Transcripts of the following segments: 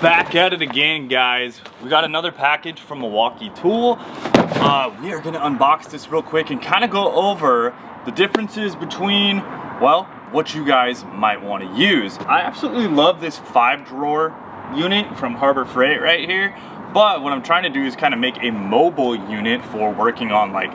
Back at it again, guys. We got another package from Milwaukee Tool. We are gonna unbox this real quick and kind of go over the differences between, well, what you guys might want to use. I absolutely love this 5-drawer unit from Harbor Freight right here, but what I'm trying to do is kind of make a mobile unit for working on like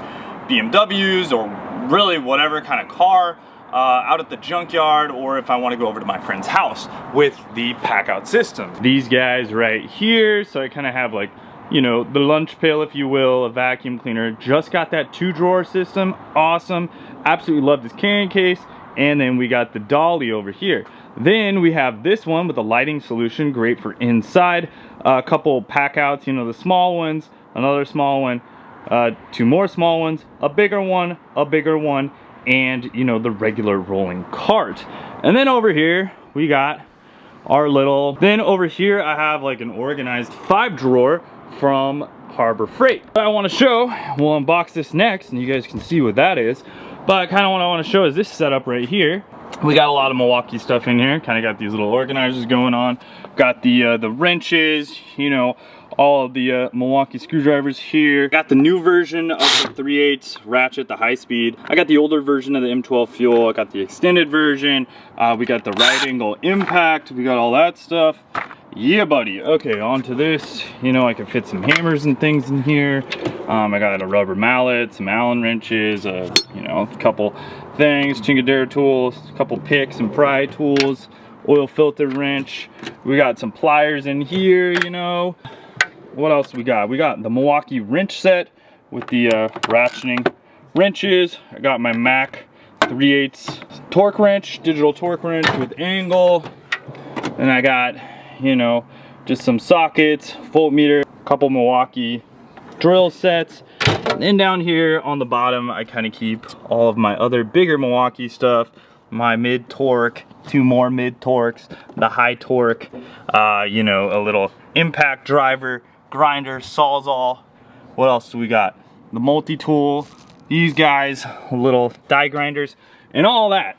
BMWs or really whatever kind of car out at the junkyard, or if I want to go over to my friend's house with the PACKOUT system. These guys right here, so I kind of have like, you know, the lunch pail, if you will, a vacuum cleaner. Just got that 2-drawer system, awesome. Absolutely love this carrying case. And then we got the dolly over here. Then we have this one with a lighting solution, great for inside. A couple PACKOUTs, you know, the small ones, another small one, 2 more small ones, a bigger one, and you know, the regular rolling cart. And then over here we got our little, then over here I have like an organized 5-drawer from Harbor Freight. I want to show, we'll unbox this next and you guys can see what that is, but kind of what I want to show is this setup right here. We got a lot of Milwaukee stuff in here, kind of got these little organizers going on, got the wrenches, you know, all of the Milwaukee screwdrivers here. Got the new version of the 3/8 ratchet, the high speed. I got the older version of the M12 fuel. I got the extended version. We got the right angle impact. We got all that stuff. Yeah, buddy. Okay, on to this. You know, I can fit some hammers and things in here. I got a rubber mallet, some Allen wrenches, you know, a couple things, Chingadera tools, a couple picks and pry tools, oil filter wrench. We got some pliers in here, you know. What else we got? We got the Milwaukee wrench set with the ratcheting wrenches. I got my Mac 3/8 torque wrench, digital torque wrench with angle. And I got, you know, just some sockets, voltmeter, a couple Milwaukee drill sets. And then down here on the bottom, I kind of keep all of my other bigger Milwaukee stuff, my mid torque, 2 more mid torques, the high torque, you know, a little impact driver, grinder, sawzall. What else do we got? The multi-tool, these guys, little die grinders, and all that.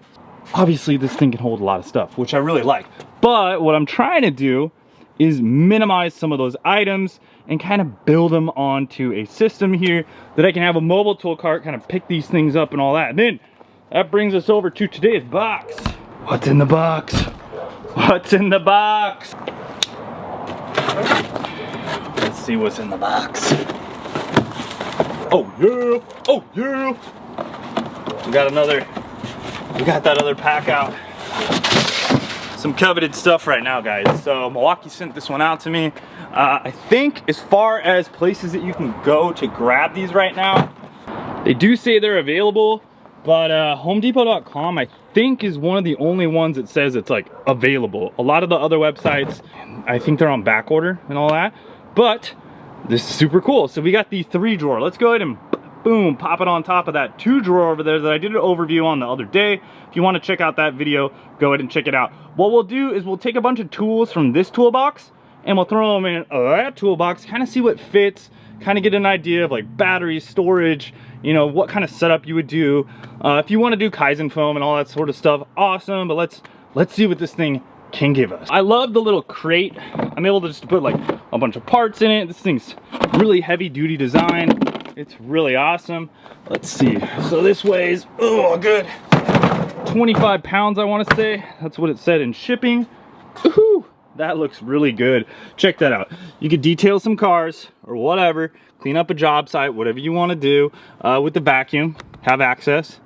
Obviously this thing can hold a lot of stuff, which I really like. But what I'm trying to do is minimize some of those items and kind of build them onto a system here that I can have a mobile tool cart, kind of pick these things up and all that. And then that brings us over to today's box. What's in the box? What's in the box? Let's see what's in the box. Oh yeah, oh yeah. We got that other PACKOUT. Some coveted stuff right now, guys. So Milwaukee sent this one out to me. I think as far as places that you can go to grab these right now, they do say they're available, but homedepot.com I think is one of the only ones that says it's like available. A lot of the other websites, I think they're on back order and all that, but this is super cool. So we got the 3-drawer. Let's go ahead and boom, pop it on top of that 2-drawer over there that I did an overview on the other day. If you want to check out that video, go ahead and check it out. What we'll do is we'll take a bunch of tools from this toolbox and we'll throw them in that toolbox, kind of see what fits, kind of get an idea of like batteries, storage, you know, what kind of setup you would do. If you want to do Kaizen foam and all that sort of stuff, awesome, but let's see what this thing can give us. I love the little crate. I'm able to just put like a bunch of parts in it. This thing's really heavy duty design. It's really awesome. Let's see. So this weighs, oh, good 25 pounds, I want to say. That's what it said in shipping. Woohoo! That looks really good. Check that out. You could detail some cars or whatever, clean up a job site, whatever you want to do with the vacuum, have access.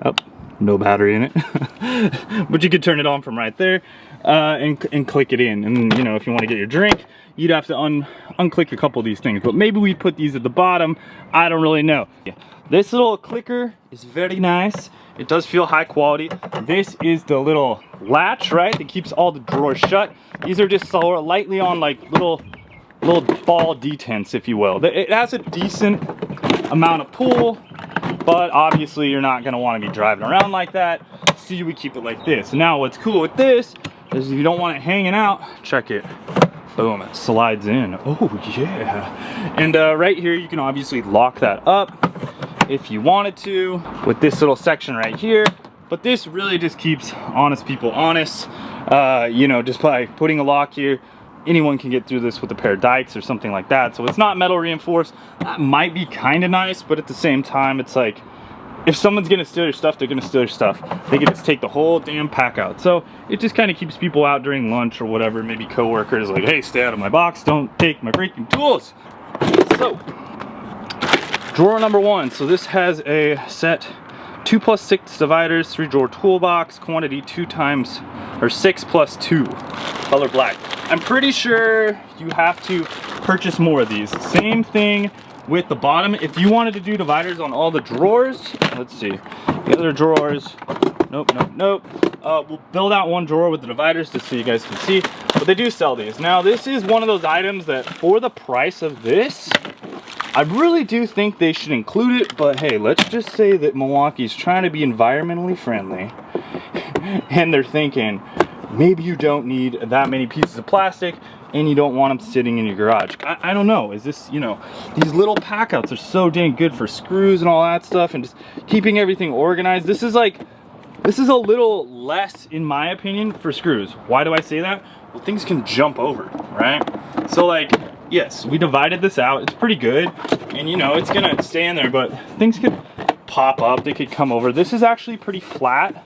Oh, no battery in it. But you could turn it on from right there and click it in. And you know, if you want to get your drink, you'd have to unclick a couple of these things, but maybe we put these at the bottom. I don't really know. Yeah. This little clicker is very nice. It does feel high quality. This is the little latch, right, that keeps all the drawers shut. These are just so lightly on like little ball detents, if you will. It has a decent amount of pull, but obviously you're not gonna want to be driving around like that. See, we keep it like this. Now what's cool with this is if you don't want it hanging out, check it. Boom, it slides in. Oh yeah. And right here you can obviously lock that up if you wanted to with this little section right here. but this really just keeps honest people honest. You know, just by putting a lock here, anyone can get through this with a pair of dikes or something like that. So it's not metal reinforced. That might be kind of nice, but at the same time, it's like, if someone's gonna steal your stuff, they're gonna steal your stuff. They can just take the whole damn pack out. So it just kind of keeps people out during lunch or whatever. Maybe coworkers like, hey, stay out of my box, don't take my freaking tools. So, drawer number 1. So this has a set 2+6 dividers, 3 drawer toolbox, quantity 2 times or 6 plus 2, color black. I'm pretty sure you have to purchase more of these. Same thing with the bottom. If you wanted to do dividers on all the drawers, let's see, the other drawers, nope. We'll build out one drawer with the dividers just so you guys can see, but they do sell these. Now this is one of those items that for the price of this, I really do think they should include it, but hey, let's just say that Milwaukee's trying to be environmentally friendly and they're thinking maybe you don't need that many pieces of plastic and you don't want them sitting in your garage. I don't know, is this, you know, these little packouts are so dang good for screws and all that stuff and just keeping everything organized. This is a little less, in my opinion, for screws. Why do I say that? Well, things can jump over, right? So like, yes, we divided this out. It's pretty good. And you know, it's gonna stay in there, but things could pop up. They could come over. This is actually pretty flat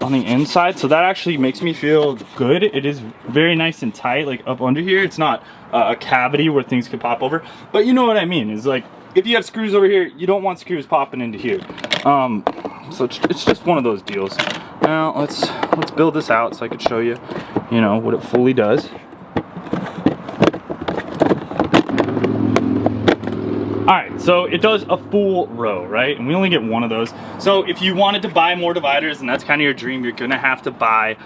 on the inside. So that actually makes me feel good. It is very nice and tight, like up under here. It's not a cavity where things could pop over. But you know what I mean? Is like, if you have screws over here, you don't want screws popping into here. So it's just one of those deals. Now let's build this out so I could show you, you know, what it fully does. Alright, so it does a full row, right? And we only get one of those. So if you wanted to buy more dividers, and that's kind of your dream, you're gonna have to buy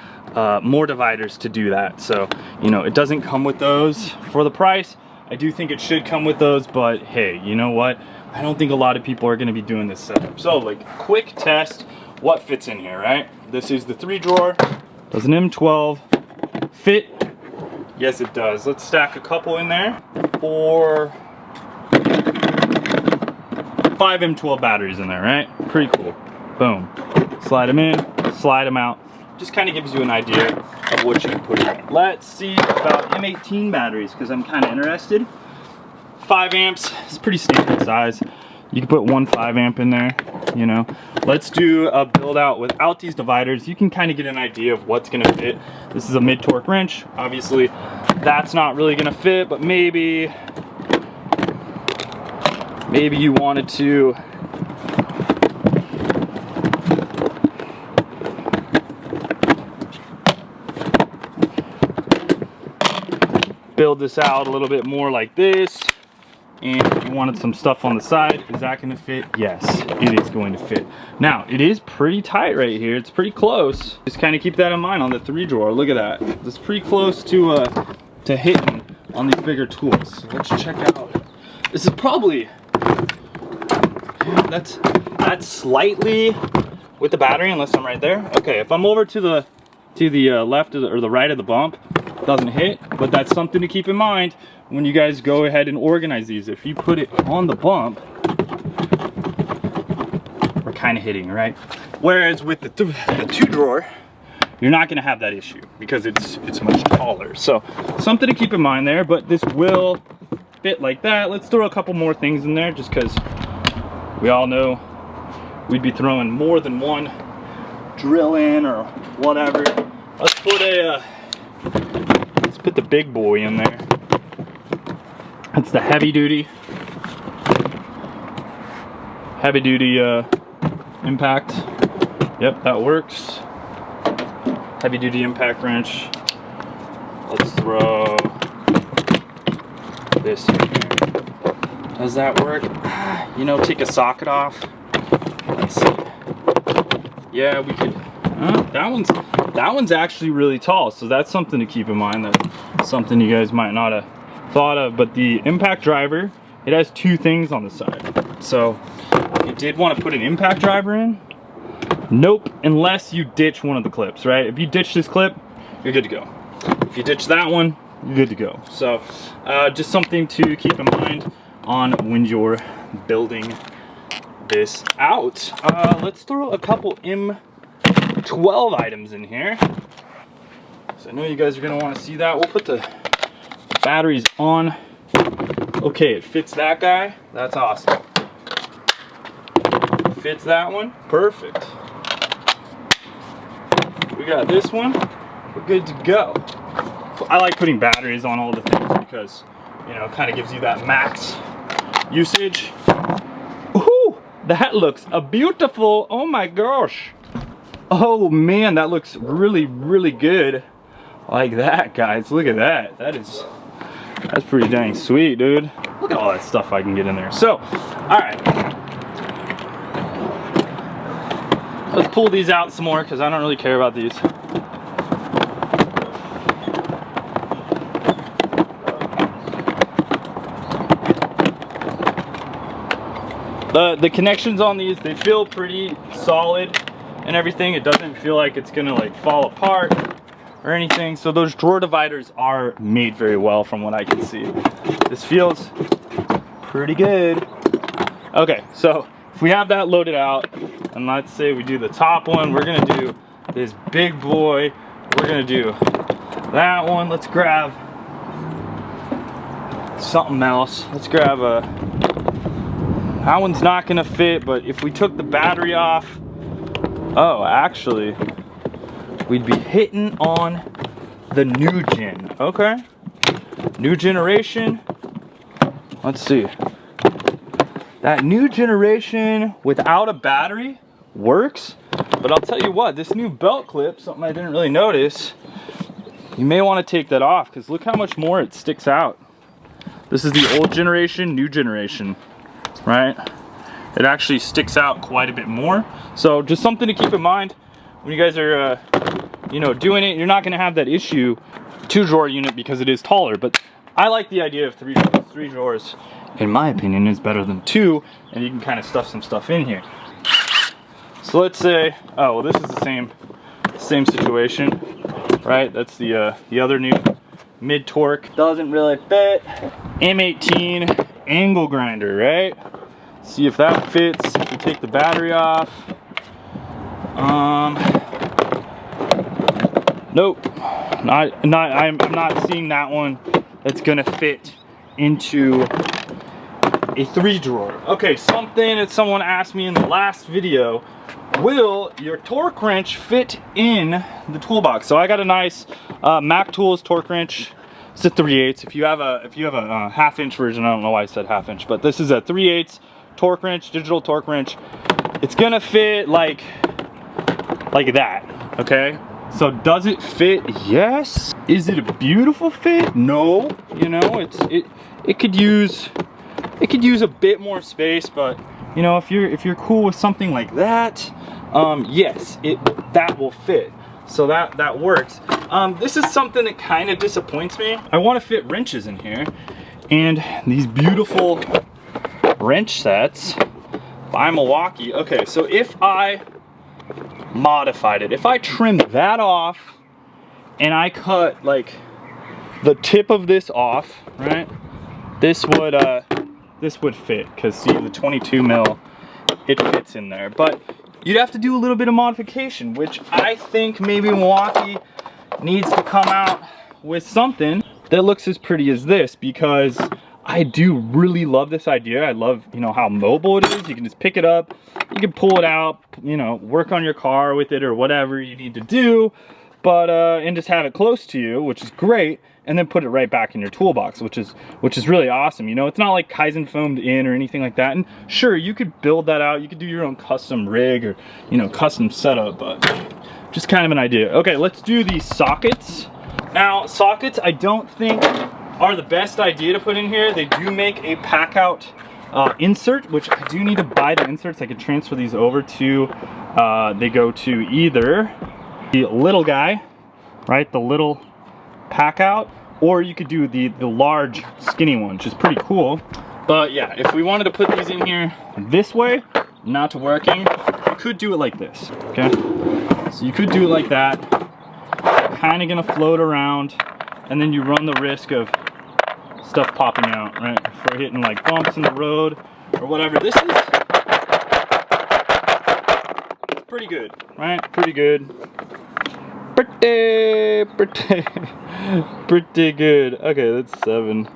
more dividers to do that. So, you know, it doesn't come with those for the price. I do think it should come with those, but hey, you know what? I don't think a lot of people are gonna be doing this setup. So like, quick test, what fits in here, right? This is the 3 drawer, does an M12 fit? Yes, it does. Let's stack a couple in there for 5 M12 batteries in there, right? Pretty cool. Boom. Slide them in, slide them out. Just kind of gives you an idea of what you can put in. Let's see about M18 batteries, because I'm kind of interested. 5 amps is pretty standard size. You can put one 5 amp in there, you know. Let's do a build out without these dividers. You can kind of get an idea of what's gonna fit. This is a mid-torque wrench. Obviously, that's not really gonna fit, but maybe you wanted to build this out a little bit more like this, and if you wanted some stuff on the side, is that going to fit? Yes, it is going to fit. Now, it is pretty tight right here. It's pretty close. Just kind of keep that in mind on the 3 drawer. Look at that. It's pretty close to hitting on these bigger tools. So let's check out. This is probably, that's slightly with the battery, unless I'm right there. Okay, if I'm over to the left or the right of the bump, it doesn't hit, but that's something to keep in mind when you guys go ahead and organize these. If you put it on the bump, we're kind of hitting, right? Whereas with the 2 drawer, you're not going to have that issue because it's much taller. So something to keep in mind there, but this will fit like that. Let's throw a couple more things in there just because we all know we'd be throwing more than one drill in or whatever. Let's put the big boy in there. That's the heavy duty impact. Yep, that works. Heavy duty impact wrench. Let's throw this in here. Does that work? You know, take a socket off. Let's see. Yeah, we could. That one's actually really tall, so that's something to keep in mind. That's something you guys might not have thought of. But the impact driver, it has 2 things on the side. So if you did want to put an impact driver in, nope, unless you ditch one of the clips, right? If you ditch this clip, you're good to go. If you ditch that one, you're good to go. So just something to keep in mind on when you're building this out. Let's throw a couple 12 items in here. So I know you guys are gonna want to see that. We'll put the batteries on. Okay, it fits that guy. That's awesome. Fits that one. Perfect. We got this one. We're good to go. I like putting batteries on all the things because, you know, it kind of gives you that max usage. Ooh, that looks beautiful. Oh my gosh. Oh man, that looks really, really good. Like that, guys. Look at that. That's pretty dang sweet, dude. Look at all that stuff I can get in there. So, all right. Let's pull these out some more because I don't really care about these. The connections on these, they feel pretty solid and everything. It doesn't feel like it's gonna like fall apart or anything. So those drawer dividers are made very well from what I can see. This feels pretty good. Okay, so if we have that loaded out, and let's say we do the top one, we're gonna do this big boy. We're gonna do that one. Let's grab something else. Let's grab that one's not gonna fit, but if we took the battery off, oh, actually, we'd be hitting on the new gen. Okay, new generation. Let's see. That new generation without a battery works, but I'll tell you what, this new belt clip, something I didn't really notice, you may want to take that off because look how much more it sticks out. This is the old generation, new generation, right? It actually sticks out quite a bit more. So just something to keep in mind when you guys are, you know, doing it. You're not going to have that issue. 2-drawer unit because it is taller, but I like the idea of 3 drawers. 3 drawers, in my opinion, is better than 2, and you can kind of stuff some stuff in here. So let's say, oh, well, this is the same situation, right? That's the other new mid torque. Doesn't really fit. M18 angle grinder, right? See if that fits. If we take the battery off. Nope. I'm not seeing that one that's gonna fit into a 3-drawer. Okay, something that someone asked me in the last video, will your torque wrench fit in the toolbox? So I got a nice Mac Tools torque wrench. It's a 3/8. If you have a 1/2-inch version, I don't know why I said 1/2 inch, but this is a 3/8 torque wrench, digital torque wrench. It's gonna fit like that, okay? So does it fit? Yes. Is it a beautiful fit? No. You know, it could use a bit more space, but you know, if you're cool with something like that, yes, that will fit. So that works. This is something that kind of disappoints me. I want to fit wrenches in here, and these beautiful wrench sets by Milwaukee. Okay, so if I modified it, if I trimmed that off and I cut like the tip of this off, right, this would fit, because see, the 22 mil, it fits in there. But you'd have to do a little bit of modification, which I think maybe Milwaukee needs to come out with something that looks as pretty as this, because I do really love this idea. I love, you know, how mobile it is. You can just pick it up, you can pull it out, you know, work on your car with it or whatever you need to do, but and just have it close to you, which is great, and then put it right back in your toolbox, which is really awesome. You know, it's not like Kaizen foamed in or anything like that. And sure, you could build that out, you could do your own custom rig or, you know, custom setup, but just kind of an idea. Okay, let's do these sockets. Now, sockets I don't think are the best idea to put in here. They do make a PACKOUT insert, which I do need to buy the inserts. I can transfer these over to, they go to either the little guy, right, the little PACKOUT, or you could do the large skinny one, which is pretty cool. But yeah, if we wanted to put these in here this way, not working, you could do it like this, okay? So you could do it like that, kind of gonna float around, and then you run the risk of stuff popping out, right? If we're hitting like bumps in the road or whatever. This is pretty good, right? Pretty good. Pretty good. Okay, that's 7.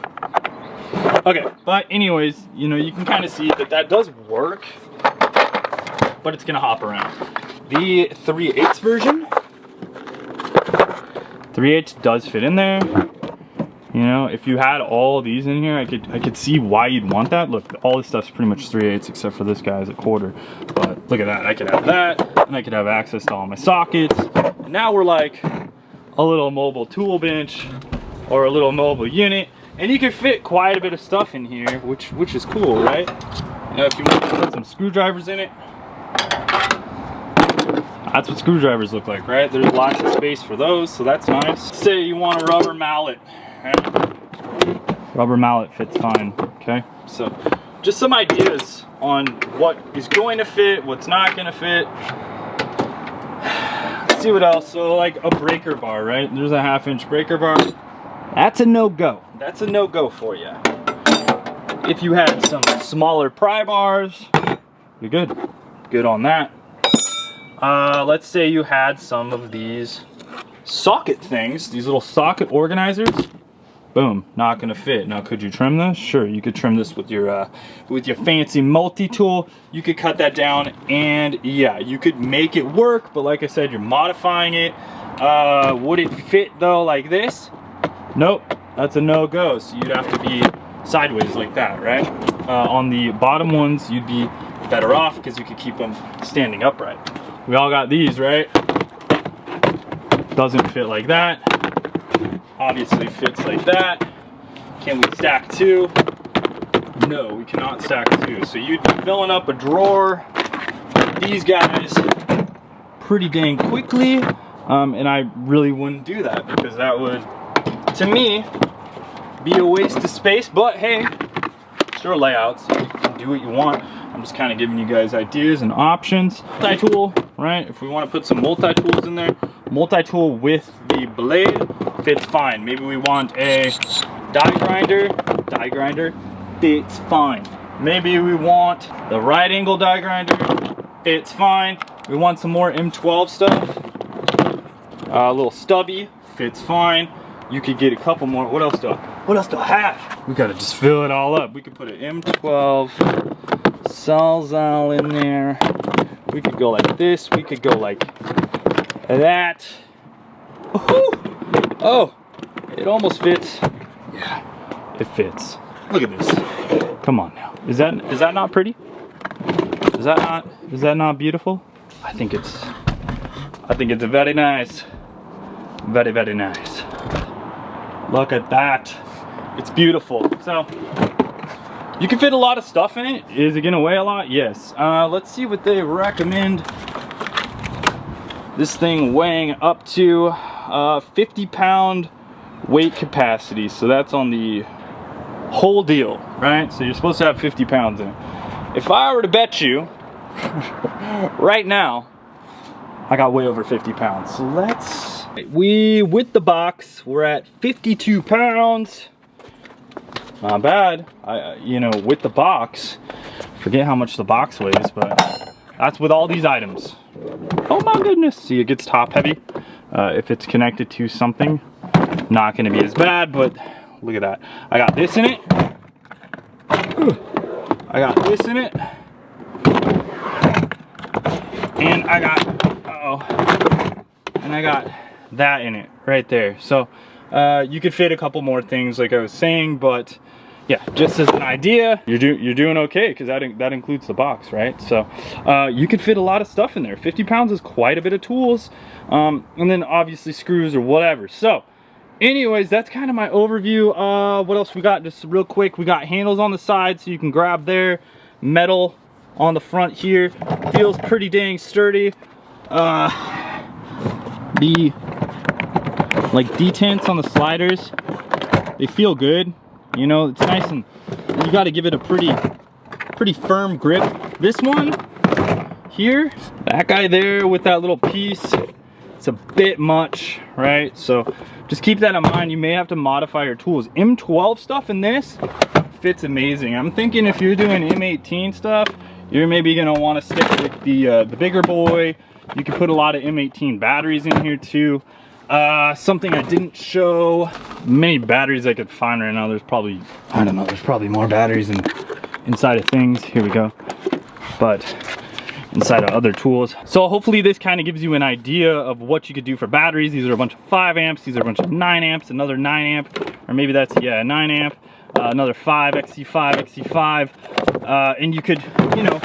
Okay, but anyways, you know, you can kind of see that that does work, but it's gonna hop around. The 3/8 version, 3/8 does fit in there. You know, if you had all these in here, I could see why you'd want that. Look, all this stuff's pretty much 3/8 except for this guy's a 1/4. But look at that, I could have that, and I could have access to all my sockets. And now we're like a little mobile tool bench or a little mobile unit, and you can fit quite a bit of stuff in here, which is cool, right? You know, if you want to put some screwdrivers in it, that's what screwdrivers look like, right? There's lots of space for those, so that's nice. Say you want a rubber mallet. Rubber mallet fits fine, okay? So just some ideas on what is going to fit, what's not going to fit. Let's see what else. So like a breaker bar, right? There's a 1/2-inch breaker bar. That's a no-go. That's a no-go for you. If you had some smaller pry bars, you're good. Good on that. Let's say you had some of these socket things, these little socket organizers. Boom, not gonna fit. Now, could you trim this? Sure, you could trim this with your fancy multi-tool. You could cut that down, and yeah, you could make it work, but like I said, you're modifying it. Would it fit though like this? Nope, that's a no-go. So you'd have to be sideways like that, right? On the bottom ones, you'd be better off because you could keep them standing upright. We all got these, right? Doesn't fit like that. Obviously fits like that. Can we stack 2? No, we cannot stack 2. So you'd be filling up a drawer with these guys pretty dang quickly. And I really wouldn't do that because that would, to me, be a waste of space. But hey, it's your layouts. You can do what you want. I'm just kind of giving you guys ideas and options. Multi-tool, right? If we want to put some multi-tools in there, multi-tool with the blade fits fine. Maybe we want a die grinder fits fine. Maybe we want the right angle die grinder, fits fine. We want some more M12 stuff, a little stubby, fits fine. You could get a couple more. What else do I have? We gotta just fill it all up. We could put an M12 Sawzall in there. We could go like this. We could go like that. Oh, it almost fits. Yeah, it fits. Look at this. Come on now. Is that not pretty? Is that not beautiful? I think it's very nice. Very, very nice. Look at that. It's beautiful. So you can fit a lot of stuff in it. Is it gonna weigh a lot? Yes. Let's see what they recommend. This thing weighing up to 50-pound weight capacity. So that's on the whole deal, right? So you're supposed to have 50 pounds in it. If I were to bet you right now, I got way over 50 pounds. So with the box, we're at 52 pounds. Not bad. You know, with the box, forget how much the box weighs, but that's with all these items. Oh my goodness. See, it gets top heavy. If it's connected to something, not gonna be as bad, but look at that. I got this in it. I got this in it. And I got that in it right there. So you could fit a couple more things like I was saying, but yeah, just as an idea, you're doing okay because that includes the box, right? So you could fit a lot of stuff in there. 50 pounds is quite a bit of tools, and then obviously screws or whatever. So anyways, that's kind of my overview. What else we got? Just real quick, we got handles on the side so you can grab there. Metal on the front here, feels pretty dang sturdy. The like detents on the sliders, they feel good. You know, it's nice, and you got to give it a pretty firm grip. This one here, that guy there with that little piece, it's a bit much, right? So just keep that in mind. You may have to modify your tools. M12 stuff in this fits amazing. I'm thinking if you're doing M18 stuff, you're maybe gonna want to stick with the bigger boy. You can put a lot of M18 batteries in here too. Something I didn't show, many batteries I could find right now. There's probably, I don't know, there's probably more batteries inside of things. Here we go. But inside of other tools. So hopefully this kind of gives you an idea of what you could do for batteries. These are a bunch of 5 amps, these are a bunch of 9 amps, another 9 amp, or maybe that's, yeah, 9 amp, another 5, XC5, XC5, and you could, you know,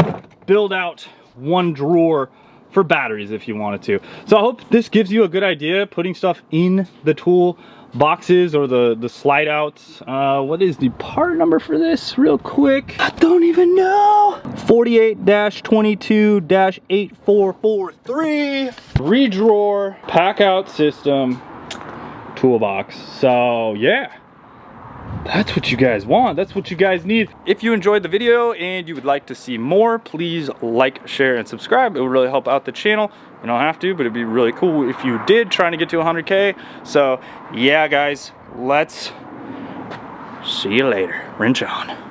build out one drawer for batteries if you wanted to. So I hope this gives you a good idea, putting stuff in the tool boxes or the slide outs. What is the part number for this real quick? I don't even know. 48-22-8443 3-drawer pack out system toolbox. So yeah, that's what you guys want. That's what you guys need. If you enjoyed the video and you would like to see more, please like, share, and subscribe. It would really help out the channel. You don't have to, but it'd be really cool if you did, trying to get to 100K. So yeah, guys, let's see you later. Wrench on.